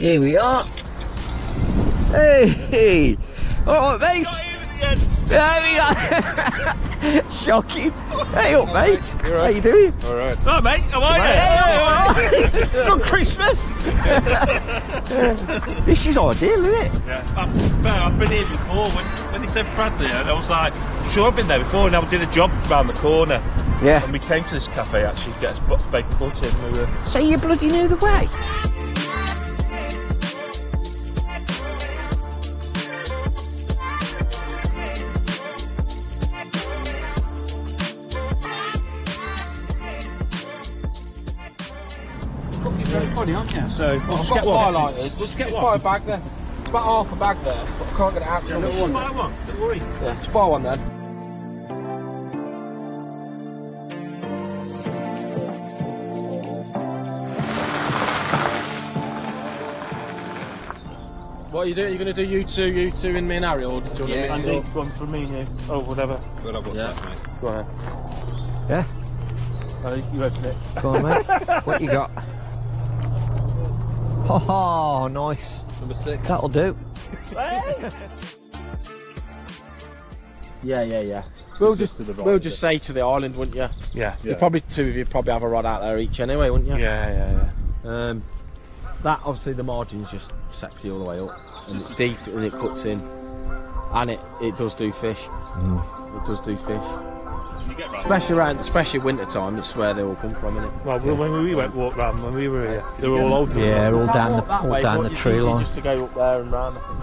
Here we are. Hey! Alright, mate! There we are! Shocking! Hey up, mate! Right. How you doing? Alright. Oh, mate, how are you? Hey, alright! Good Christmas! This is ideal, isn't it? Yeah. I've been here before. When he said Bradley, and I was like, I'm sure I've been there before, and I did a job round the corner. Yeah. And we came to this cafe actually to get us baked butter in. We were... So you bloody knew the way? Very funny, aren't you? So, I've got highlighters. Just buy a bag there. It's about half a bag there, but I can't get it out. Just buy one, don't worry. Yeah, just buy one then. What are you doing? You're going to do you two in me and Harry, or do you want to mix it up? One for me here. Oh, whatever. Well, I've got that, mate. Go on Yeah? then. You open it. Go on, mate. What you got? Oh, nice. Number 6. That'll do. Yeah. We'll just say to the island, wouldn't you? Yeah. You probably two of you probably have a rod out there each anyway, wouldn't you? Yeah. That obviously the margin's just sexy all the way up, and it's deep and it cuts in, and it does do fish. It does do fish. Especially winter time. It's where they all come from, isn't it? Well, when we went walk round, when we were here, they were all over. Yeah, all down That the tree line. Just to go up there and round, I think.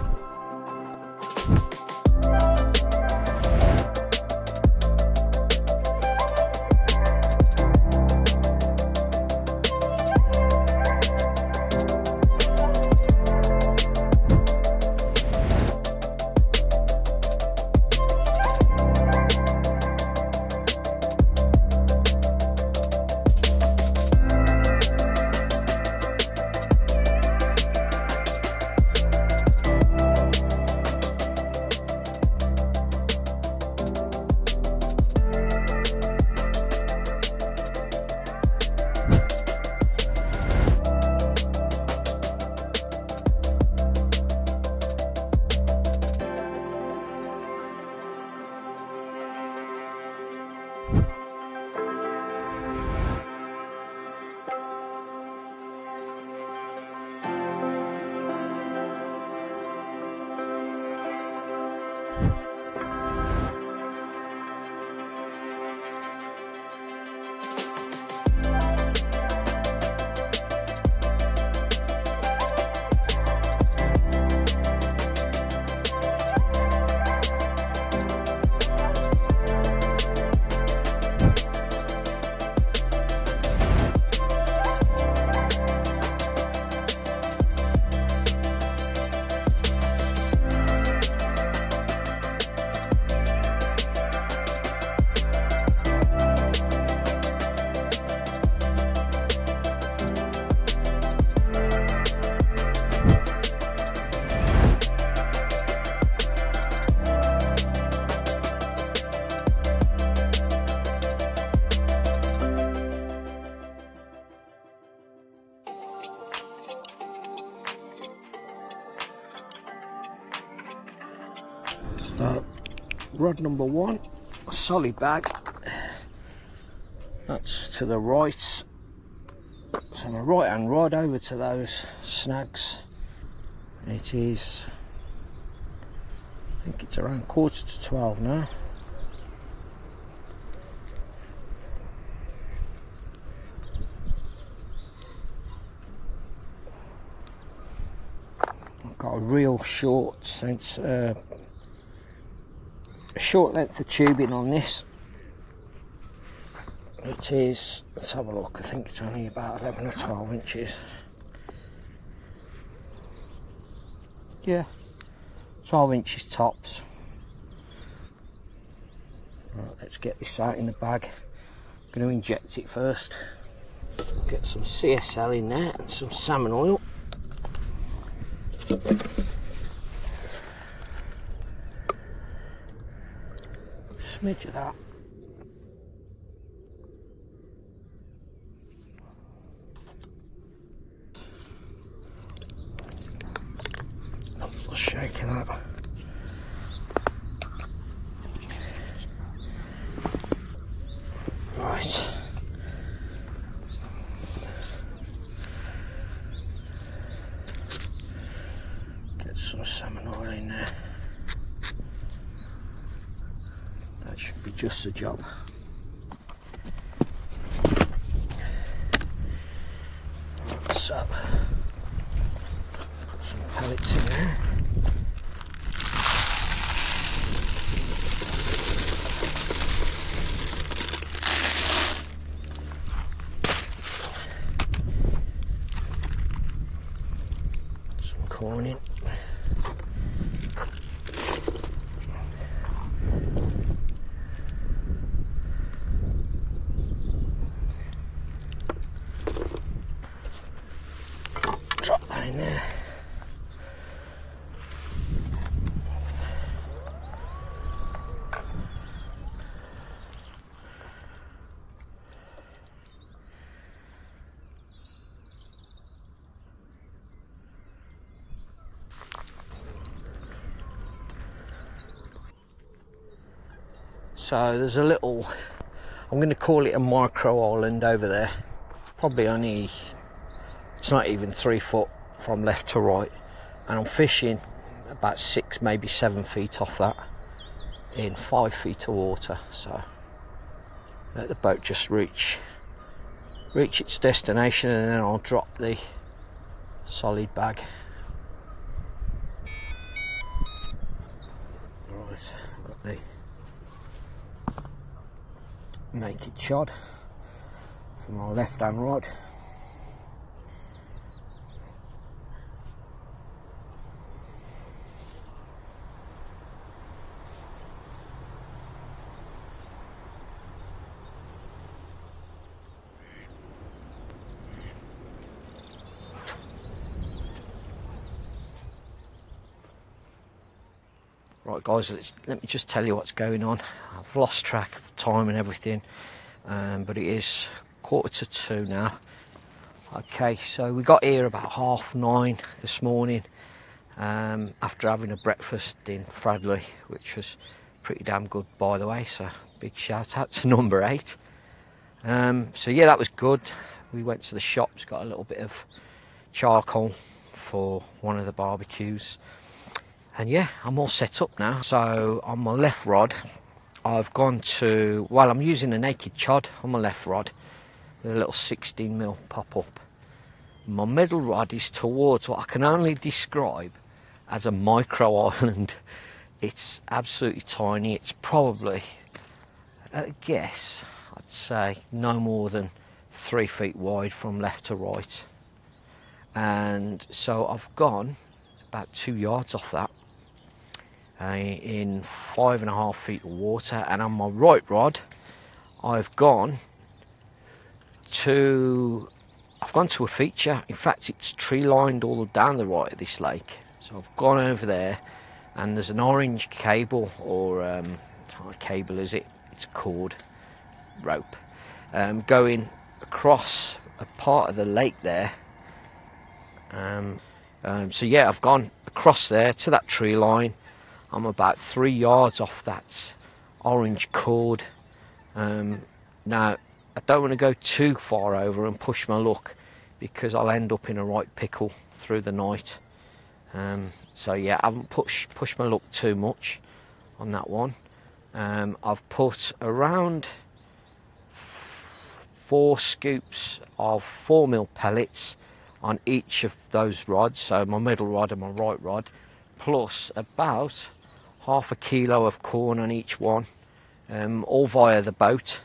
So, rod number 1, a solid bag. That's to the right. So my right hand rod over to those snags. And it is, I think it's around 11:45 now. I've got a real short sense, a short length of tubing on this. It is, let's have a look, I think it's only about 11 or 12 inches. Yeah, 12 inches tops. Right, let's get this out in the bag. I'm going to inject it first. Get some CSL in there and some salmon oil. Smidge of that. Right. Get some salmon oil in there. That should be just the job. So, put some pellets in there. Some corn in. Drop that in there. So there's a little, I'm going to call it a micro island over there. Probably only, it's not even 3 foot from left to right. And I'm fishing about 6, maybe 7 feet off that in 5 feet of water. So let the boat just reach its destination, and then I'll drop the solid bag. Right, got the naked chod for my left hand rod. Right guys, let me just tell you what's going on. I've lost track of time and everything, but it is 1:45 now. Okay, so we got here about 9:30 this morning, after having a breakfast in Fradley, which was pretty damn good by the way, so big shout out to number 8. So yeah, that was good. We went to the shops, got a little bit of charcoal for one of the barbecues. And yeah, I'm all set up now. So on my left rod, I've gone to, well, I'm using a naked chod on my left rod with a little 16mm pop-up. My middle rod is towards what I can only describe as a micro island. It's absolutely tiny. It's probably, at a guess, I'd say no more than 3 feet wide from left to right. And so I've gone about 2 yards off that, in 5.5 feet of water, and on my right rod I've gone to a feature. In fact, it's tree lined all down the right of this lake. So I've gone over there, and there's an orange cable, or it's not a cable, is it? It's a cord, rope, going across a part of the lake there. So yeah, I've gone across there to that tree line. I'm about 3 yards off that orange cord. Now, I don't want to go too far over and push my luck, because I'll end up in a right pickle through the night. So yeah, I haven't pushed my luck too much on that one. I've put around 4 scoops of 4mm pellets on each of those rods, so my middle rod and my right rod, plus about half a kilo of corn on each one, all via the boat.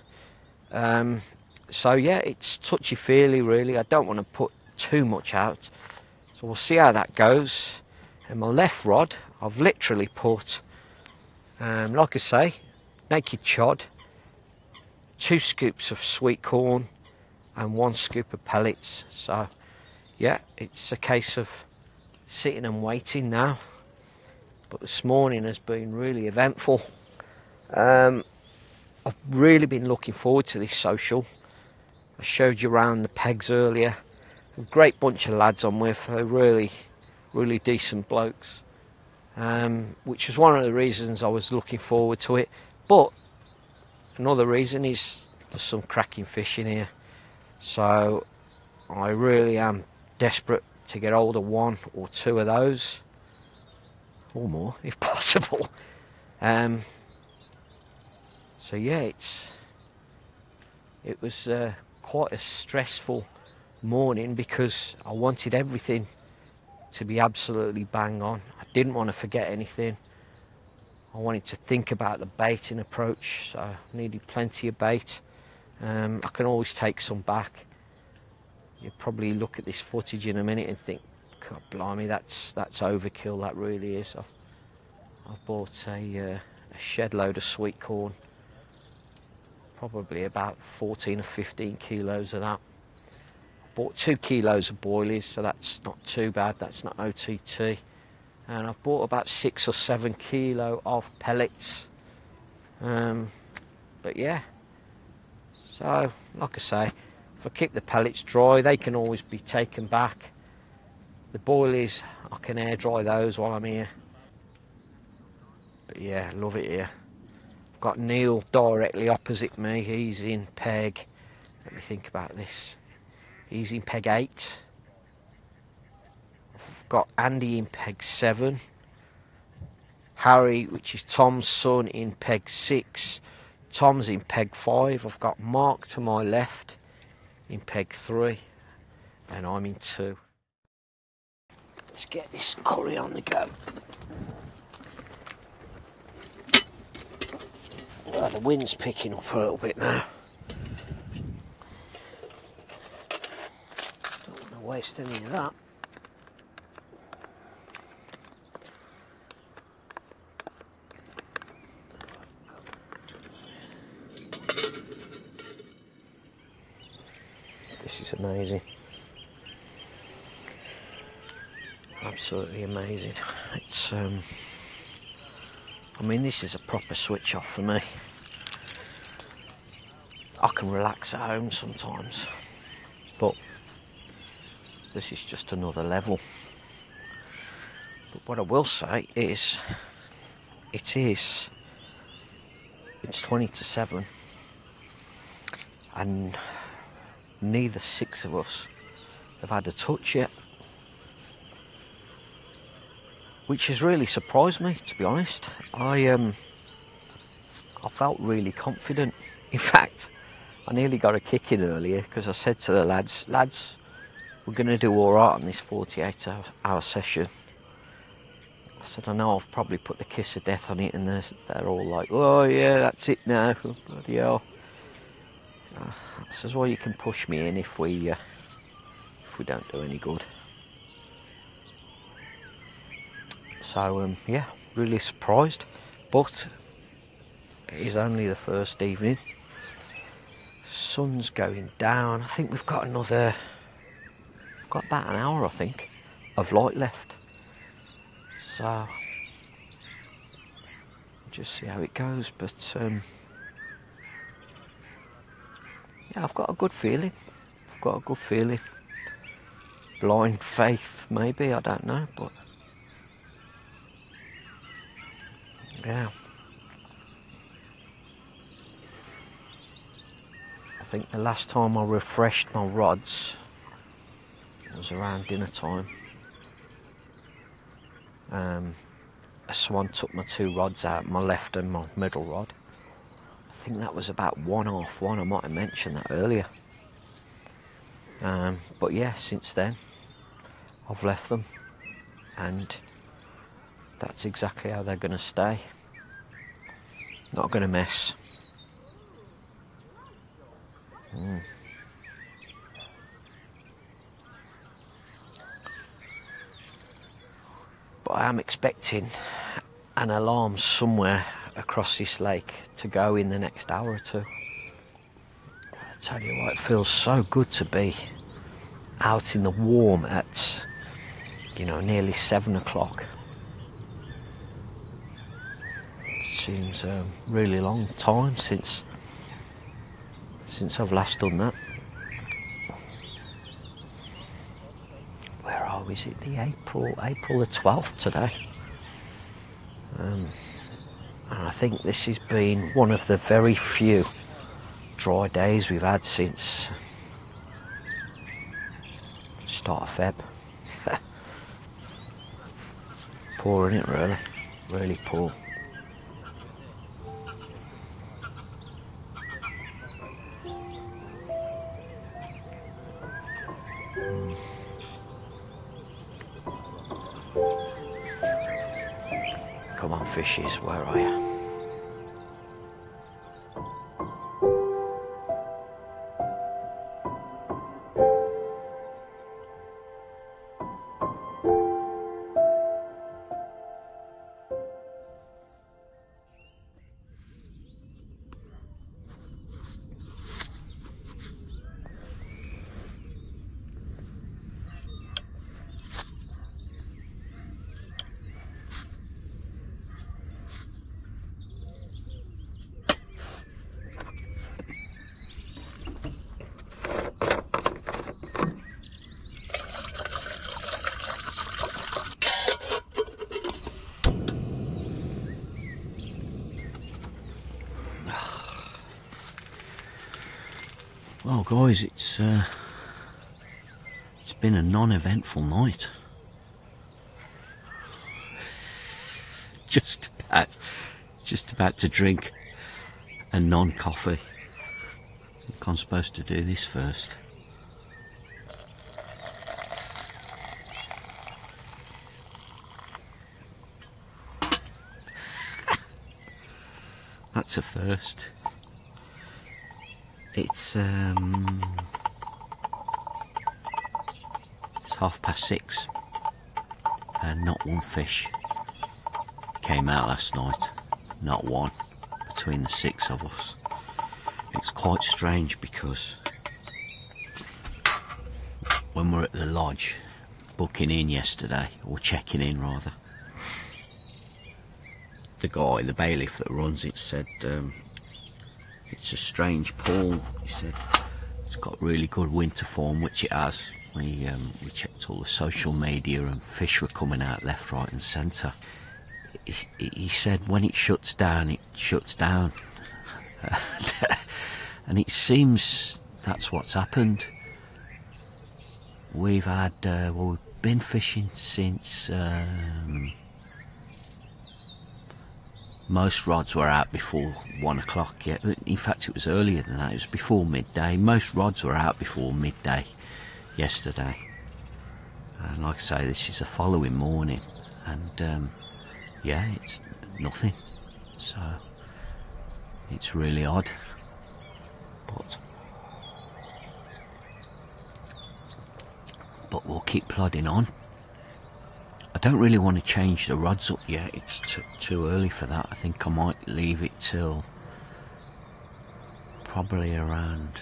So yeah, it's touchy-feely really. I don't want to put too much out, so we'll see how that goes. And my left rod, I've literally put, like I say, naked chod, 2 scoops of sweet corn, and 1 scoop of pellets. So yeah, it's a case of sitting and waiting now. But this morning has been really eventful. I've really been looking forward to this social. I showed you around the pegs earlier. A great bunch of lads I'm with. They're really decent blokes, which was one of the reasons I was looking forward to it. But another reason is There's some cracking fish in here, so I really am desperate to get hold of 1 or 2 of those, or more if possible. So yeah, it was quite a stressful morning because I wanted everything to be absolutely bang on. I didn't want to forget anything. I wanted to think about the baiting approach, so I needed plenty of bait. I can always take some back. You'll probably look at this footage in a minute and think, God blimey, that's overkill, that really is. I've bought a shed load of sweet corn, probably about 14 or 15 kilos of that. Bought 2 kilos of boilies, so that's not too bad, that's not OTT. And I've bought about 6 or 7 kilo of pellets. But yeah, so like I say, if I keep the pellets dry, they can always be taken back. The boilies, I can air dry those while I'm here. But yeah, love it here. I've got Neil directly opposite me, he's in peg, let me think about this. He's in peg 8. I've got Andy in peg 7. Harry, which is Tom's son, in peg 6. Tom's in peg 5. I've got Mark to my left in peg 3. And I'm in 2. Let's get this curry on the go. Well, the wind's picking up a little bit now. Waste any of that. This is amazing. Absolutely amazing. It's I mean, this is a proper switch off for me. I can relax at home sometimes, but this is just another level. But what I will say is, it's 20 to 7 and neither 6 of us have had a touch yet, which has really surprised me, to be honest. I felt really confident. In fact, I nearly got a kick in earlier because I said to the lads, we're going to do alright on this 48-hour session. I said, I know I've probably put the kiss of death on it, and they're all like, oh yeah, that's it now. Oh, bloody hell. I says, well, you can push me in if we don't do any good. So yeah, really surprised, but it is only the first evening. Sun's going down. I think we've got about an hour, I think, of light left. So just see how it goes, but yeah, I've got a good feeling. Blind faith, maybe, I don't know, but yeah. I think the last time I refreshed my rods was around dinner time. Someone took my 2 rods out, my left and my middle rod. I think that was about 1/2 I might have mentioned that earlier. But yeah, since then I've left them, and that's exactly how they're going to stay. Not going to mess. But I am expecting an alarm somewhere across this lake to go in the next hour or 2. I tell you what, it feels so good to be out in the warm at, you know, nearly 7 o'clock. It seems a really long time since I've last done that. Where are we? Is it the April the 12th today? And I think this has been one of the very few dry days we've had since start of Feb. Poor, isn't it, really? Really poor. Come on, fishes, where are you? Well guys, it's been a non-eventful night. Just about to drink a non-coffee. I think I'm supposed to do this first. That's a first. It's 6:30 and not one fish came out last night. Not one, between the 6 of us. It's quite strange because when we're at the lodge booking in yesterday, or checking in rather, the guy, the bailiff that runs it, said it's a strange pool. He said it's got really good winter form, which it has. We checked all the social media and fish were coming out left, right and centre. He said when it shuts down, it shuts down. And it seems that's what's happened. We've had, well, we've been fishing since most rods were out before 1 o'clock. Yeah, in fact it was earlier than that. It was before midday. Most rods were out before midday yesterday, and like I say, this is the following morning, and yeah, it's nothing. So it's really odd, but we'll keep plodding on. I don't really want to change the rods up yet. It's too early for that. I think I might leave it till probably around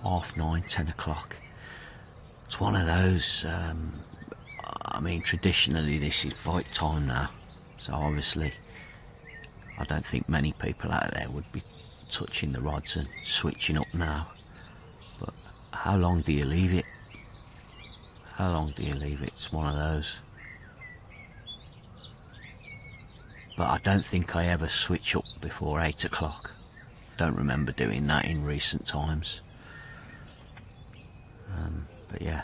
9:30, 10 o'clock. It's one of those, I mean, traditionally this is bite time now, so obviously I don't think many people out there would be touching the rods and switching up now. But how long do you leave it? How long do you leave it? It's one of those. But I don't think I ever switch up before 8 o'clock. Don't remember doing that in recent times. But yeah,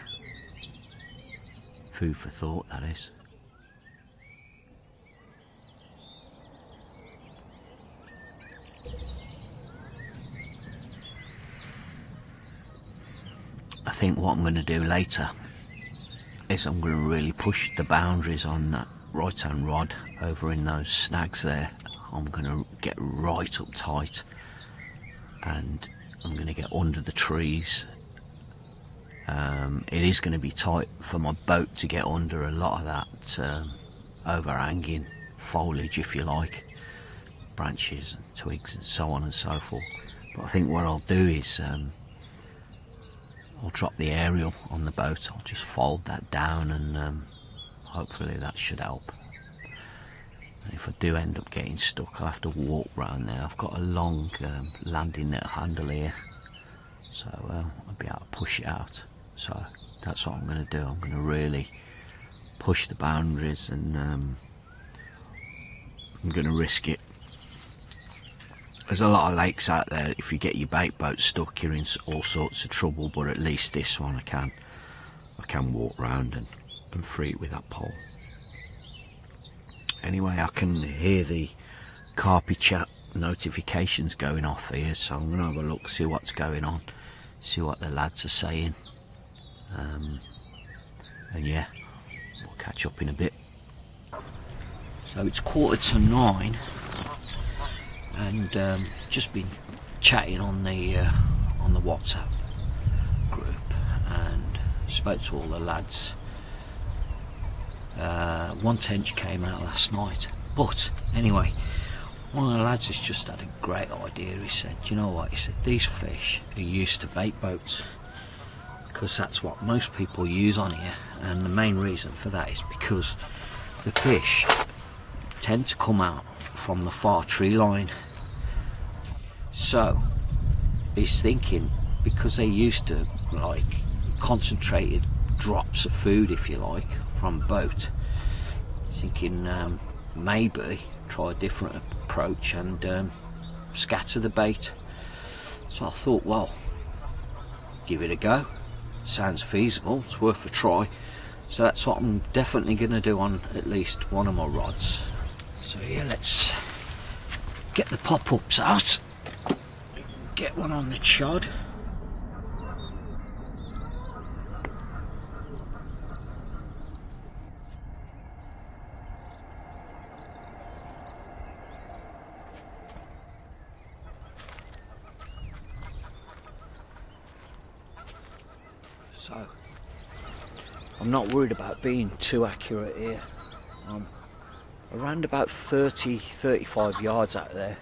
food for thought, that is. I think what I'm going to do later is I'm going to really push the boundaries on that right hand rod over in those snags there. I'm going to get right up tight, and I'm going to get under the trees. It is going to be tight for my boat to get under a lot of that overhanging foliage, if you like, branches and twigs and so on and so forth. But I think what I'll do is I'll drop the aerial on the boat. I'll just fold that down, and hopefully that should help. And if I do end up getting stuck, I'll have to walk round there. I've got a long landing net handle here, so I'll be able to push it out. So that's what I'm going to do. I'm going to really push the boundaries, and I'm going to risk it. There's a lot of lakes out there. If you get your bait boat stuck, you're in all sorts of trouble. But at least this one, I can walk round and free it with that pole. Anyway, I can hear the Carpy Chat notifications going off here, so I'm going to have a look, see what's going on, see what the lads are saying, and yeah, we'll catch up in a bit. So it's 9:15, and just been chatting on the WhatsApp group, and spoke to all the lads. One tench came out last night, but anyway, one of the lads has just had a great idea. He said, "Do you know what?" He said, "These fish are used to bait boats, because that's what most people use on here, and the main reason for that is because the fish tend to come out from the far tree line." So he's thinking, because they're used to like concentrated drops of food, if you like, from a boat, he's thinking maybe try a different approach and scatter the bait. So I thought, well, give it a go. Sounds feasible, it's worth a try. So that's what I'm definitely going to do on at least one of my rods. So yeah, let's get the pop-ups out, get one on the chod. So I'm not worried about being too accurate here. I'm around about 30-35 yards out there,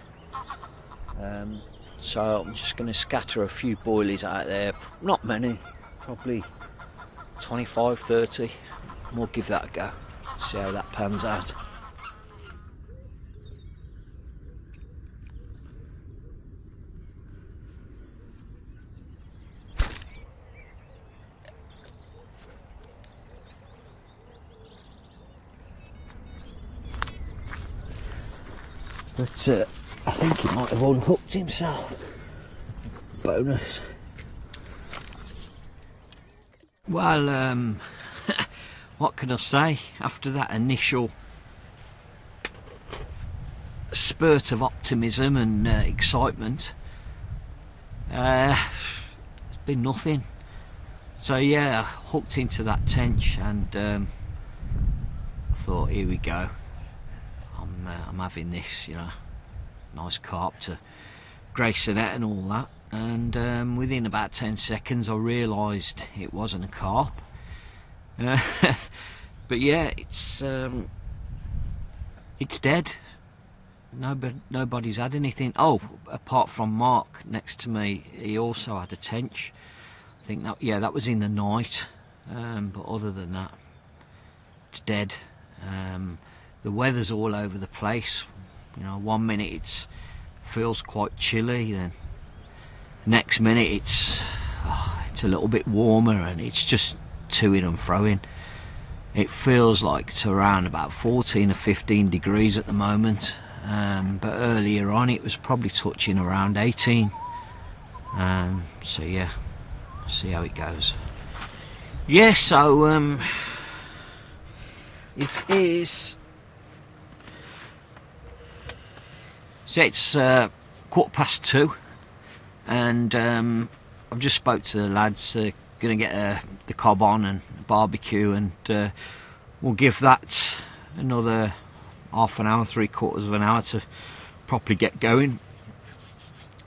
so I'm just going to scatter a few boilies out there, not many, probably 25-30, and we'll give that a go, see how that pans out. But I think he might have unhooked himself. Bonus. Well, what can I say? After that initial spurt of optimism and excitement, it's been nothing. So yeah, I hooked into that tench, and I thought, here we go. I'm having this, you know, nice carp to grace the net and all that, and within about 10 seconds I realised it wasn't a carp. But yeah, it's dead. Nobody's had anything. Oh, apart from Mark next to me, he also had a tench. I think that, yeah, that was in the night, but other than that, it's dead. The weather's all over the place. You know, 1 minute it feels quite chilly, then next minute it's a little bit warmer, and it's just to-ing and fro-ing. It feels like it's around about 14 or 15 degrees at the moment, but earlier on it was probably touching around 18. So yeah, see how it goes. Yeah, so it is. So it's 2:15, and I've just spoke to the lads. Going to get the cob on and barbecue, and we'll give that another half an hour, 3/4 of an hour to properly get going,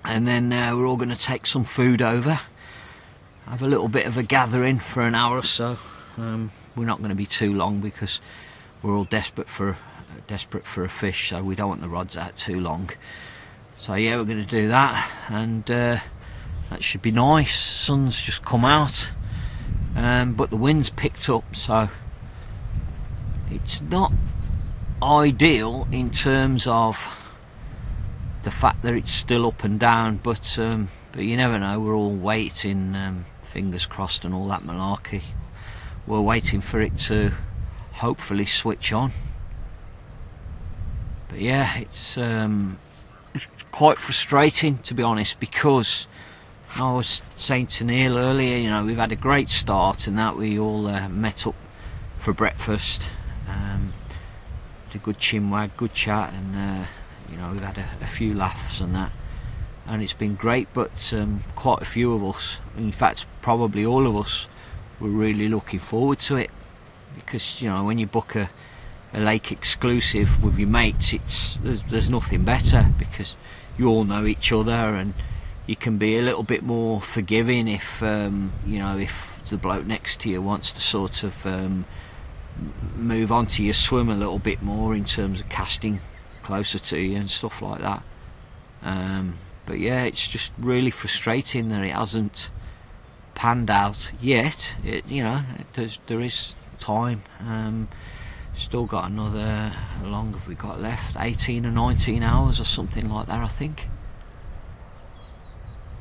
and then we're all going to take some food over, have a little bit of a gathering for an hour or so. We're not going to be too long because we're all desperate for a fish, so we don't want the rods out too long. So yeah, we're going to do that, and that should be nice. Sun's just come out, but the wind's picked up, so it's not ideal in terms of the fact that it's still up and down, but you never know. We're all waiting, fingers crossed and all that malarkey. We're waiting for it to hopefully switch on. But yeah, it's quite frustrating, to be honest, because I was saying to Neil earlier, you know, we've had a great start and that we all met up for breakfast, had a good chinwag, good chat, and you know, we've had a few laughs and that, and it's been great. But quite a few of us, in fact probably all of us, were really looking forward to it, because you know, when you book a lake exclusive with your mates, there's nothing better, because you all know each other and you can be a little bit more forgiving if you know, if the bloke next to you wants to sort of move on to your swim a little bit more in terms of casting closer to you and stuff like that. But yeah, it's just really frustrating that it hasn't panned out yet. You know, there is time. Still got another, how long have we got left? 18 or 19 hours or something like that, I think.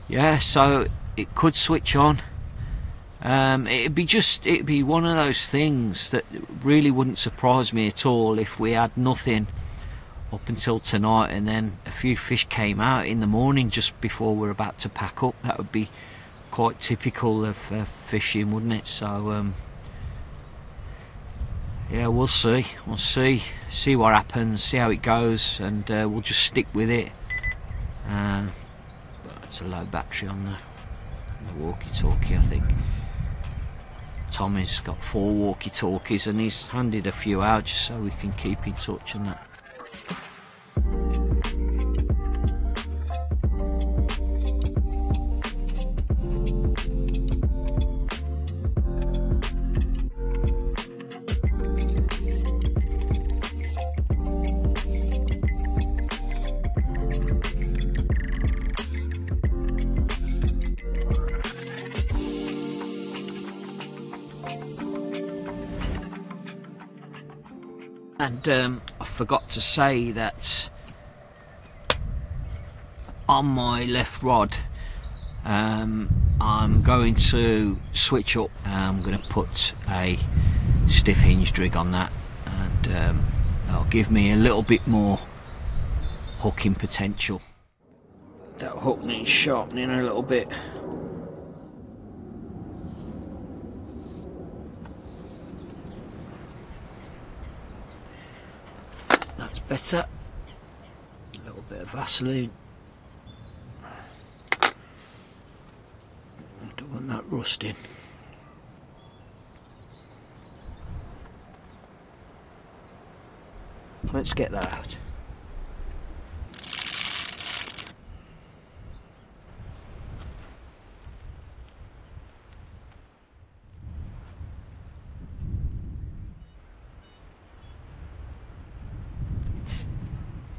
Yeah, so it could switch on. It'd be one of those things that really wouldn't surprise me at all if we had nothing up until tonight and then a few fish came out in the morning just before we're about to pack up. That would be quite typical of fishing, wouldn't it? So yeah, we'll see what happens, see how it goes, and we'll just stick with it. It's a low battery on the walkie-talkie, I think. Tommy's got 4 walkie-talkies and he's handed a few out just so we can keep in touch and that. And I forgot to say that on my left rod I'm going to switch up. I'm going to put a stiff hinge rig on that, and that'll give me a little bit more hooking potential. That hook needs sharpening a little bit. That's better. A little bit of Vaseline. I don't want that rusting. Let's get that out.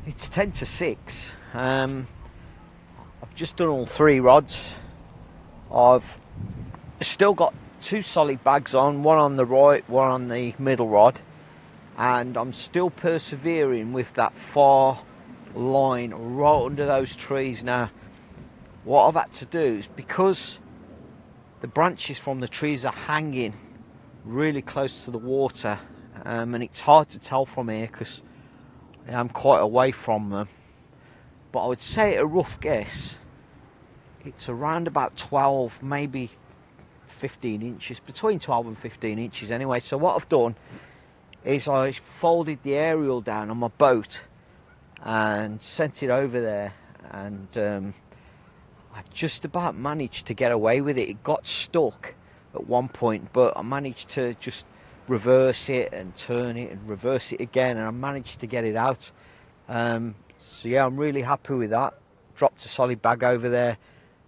It's 10 to 6. I've just done all 3 rods. I've still got 2 solid bags on, one on the right, one on the middle rod, and I'm still persevering with that far line right under those trees. Now what I've had to do is, because the branches from the trees are hanging really close to the water, and it's hard to tell from here because I'm quite away from them, but I would say at a rough guess it's around about 12, maybe 15 inches, between 12 and 15 inches anyway. So what I've done is I folded the aerial down on my boat and sent it over there, and I just about managed to get away with it. It got stuck at one point, but I managed to just reverse it and turn it and reverse it again, and I managed to get it out. So yeah, I'm really happy with that. Dropped a solid bag over there,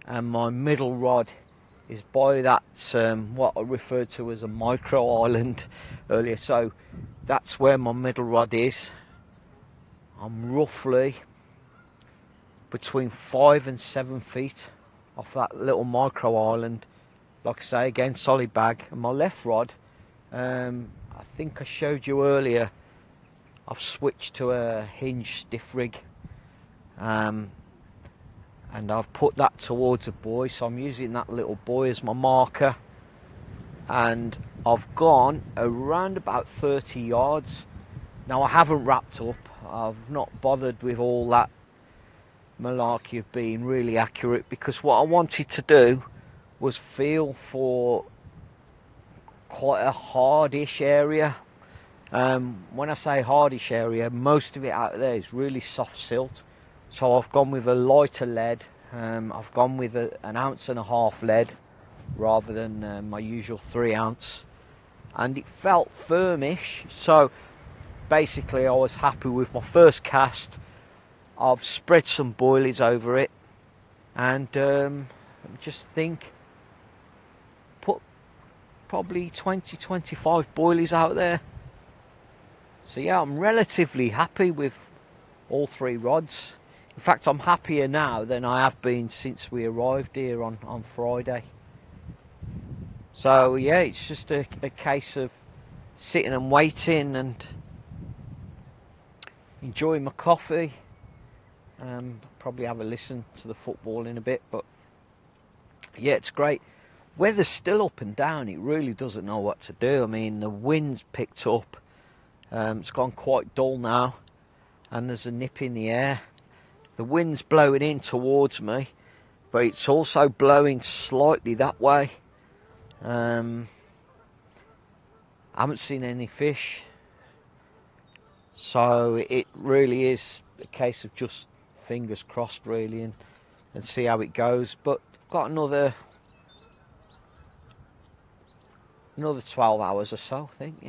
and my middle rod is by that what I referred to as a micro island earlier. So that's where my middle rod is. I'm roughly between 5 and 7 feet off that little micro island. Like I say, again, solid bag. And my left rod, I think I showed you earlier, I've switched to a hinge stiff rig, and I've put that towards a buoy, so I'm using that little buoy as my marker, and I've gone around about 30 yards. Now I haven't wrapped up, I've not bothered with all that malarkey of being really accurate, because what I wanted to do was feel for quite a hardish area. When I say hardish area, most of it out there is really soft silt. So I've gone with a lighter lead. I've gone with an 1.5 ounce lead rather than my usual 3 ounce. And it felt firmish. So basically I was happy with my first cast. I've spread some boilies over it. And just think, put probably 20-25 boilies out there. So yeah, I'm relatively happy with all 3 rods. In fact, I'm happier now than I have been since we arrived here on Friday. So yeah, it's just a case of sitting and waiting and enjoying my coffee. Probably have a listen to the football in a bit, but yeah, it's great. Weather's still up and down. It really doesn't know what to do. I mean, the wind's picked up. It's gone quite dull now, and there's a nip in the air. The wind's blowing in towards me, but it's also blowing slightly that way. I haven't seen any fish, so it really is a case of just fingers crossed really, and see how it goes. But I've got another 12 hours or so, I think.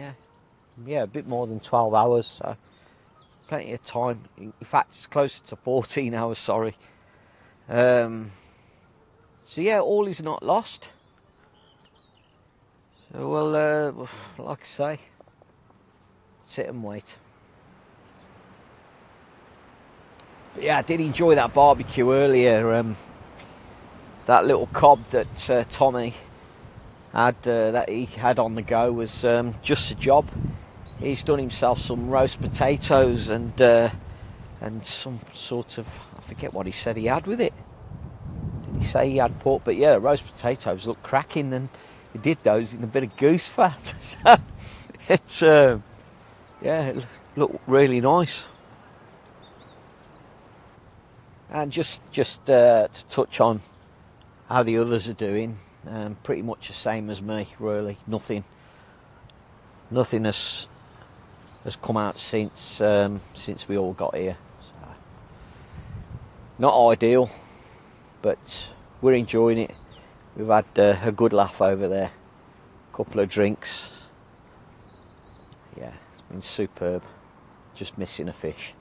Yeah, a bit more than 12 hours, so plenty of time. In fact, it's closer to 14 hours, sorry. So yeah, all is not lost. So we'll, like I say, sit and wait. But yeah, I did enjoy that barbecue earlier. That little cob that Tommy had, that he had on the go, was just a job. He's done himself some roast potatoes and some sort of, I forget what he said he had with it. Did he say he had pork? But yeah, roast potatoes look cracking, and he did those in a bit of goose fat. So it's yeah, it looked really nice. And just to touch on how the others are doing, pretty much the same as me, really. Nothing has come out since we all got here. So, not ideal, but we're enjoying it. We've had a good laugh over there, a couple of drinks. Yeah, it's been superb. Just missing a fish.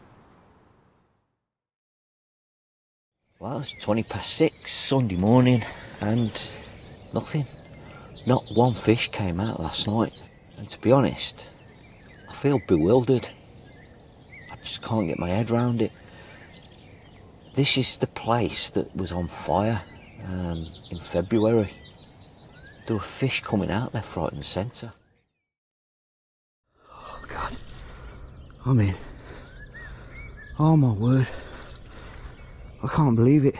Well, it's 6:20 Sunday morning, and nothing. Not one fish came out last night. And to be honest, I feel bewildered. I just can't get my head around it. This is the place that was on fire in February. There were fish coming out left, right and centre. Oh God. I mean, oh my word. I can't believe it.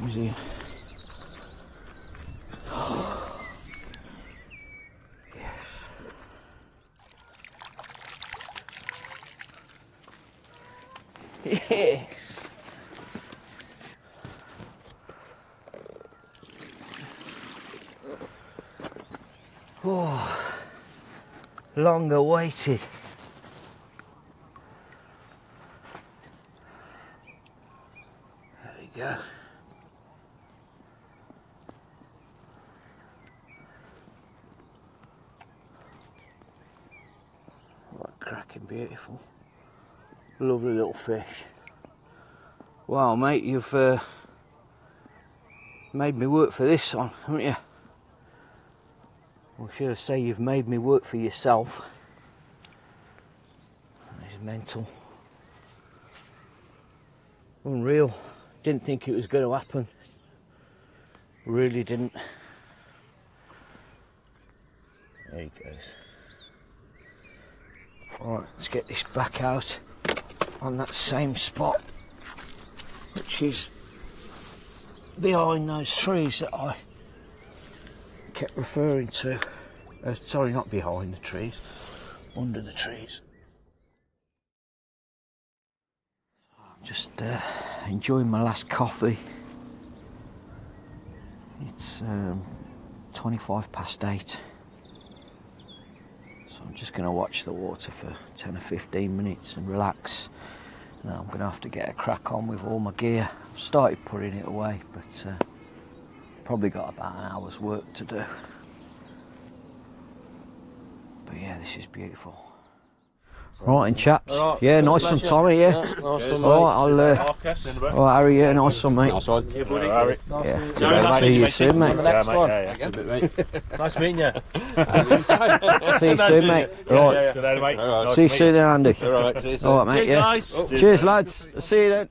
Easy. Yes. Oh, long awaited. There we go. What cracking beautiful. Lovely little fish. Wow, mate, you've made me work for this one, haven't you? Or should I say, you've made me work for yourself. It's mental. Unreal. Didn't think it was going to happen. Really didn't. There he goes. Right, let's get this back out on that same spot, which is behind those trees that I kept referring to. Sorry, not behind the trees, under the trees. I'm just enjoying my last coffee. It's 8:25. So I'm just going to watch the water for 10 or 15 minutes and relax. Now I'm going to have to get a crack on with all my gear. I've started putting it away, but probably got about an hour's work to do. But yeah, this is beautiful. Right, and chaps. Right, yeah, nice one, Tommy. Yeah. Nice one, Alright, I'll Harry. Yeah, nice one, mate. Nice one. Yeah, buddy. Harry. Yeah. See you soon, mate. Next one. Nice meeting you. See you soon, mate. Right. See you later, mate. See you soon, then, Andy. Alright, Alright, mate. Yeah. Guys. Cheers, lads. See you then.